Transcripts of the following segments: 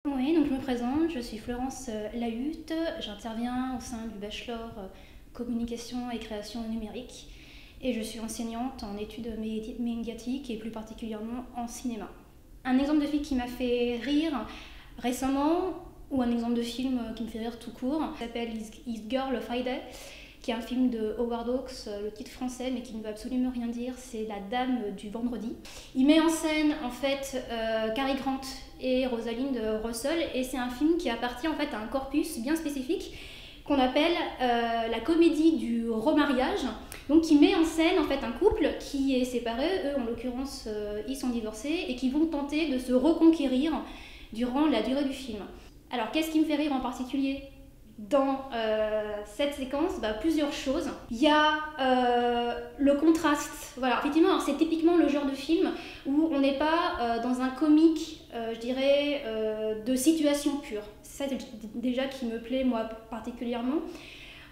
Oui, donc je me présente, je suis Florence Lahutte, j'interviens au sein du bachelor communication et création numérique et je suis enseignante en études médiatiques et plus particulièrement en cinéma. Un exemple de film qui m'a fait rire récemment, ou un exemple de film qui me fait rire tout court, s'appelle Is Girl Friday, qui est un film de Howard Hawks, le titre français, mais qui ne veut absolument rien dire, c'est La Dame du Vendredi. Il met en scène en fait Cary Grant et Rosalind Russell, et c'est un film qui appartient en fait à un corpus bien spécifique qu'on appelle la comédie du remariage, donc qui met en scène en fait un couple qui est séparé, eux en l'occurrence ils sont divorcés, et qui vont tenter de se reconquérir durant la durée du film. Alors qu'est-ce qui me fait rire en particulier dans cette séquence? Plusieurs choses. Il y a le contraste. Voilà, effectivement, c'est typiquement le genre de film où on n'est pas dans un comique, je dirais, de situation pure. C'est ça déjà qui me plaît, moi, particulièrement.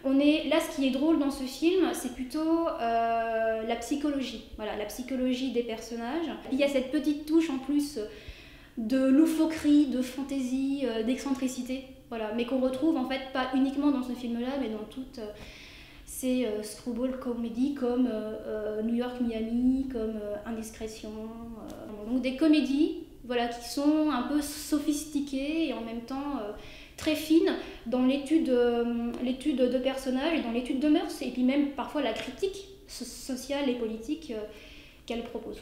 Là, ce qui est drôle dans ce film, c'est plutôt la psychologie. Voilà, la psychologie des personnages. Il y a cette petite touche en plus de loufoquerie, de fantaisie, d'excentricité, voilà, mais qu'on retrouve en fait pas uniquement dans ce film-là, mais dans toutes ces screwball comedy comme New York, Miami, comme Indiscrétion, donc des comédies, voilà, qui sont un peu sophistiquées et en même temps très fines dans l'étude de personnages et dans l'étude de mœurs, et puis même parfois la critique sociale et politique qu'elle propose.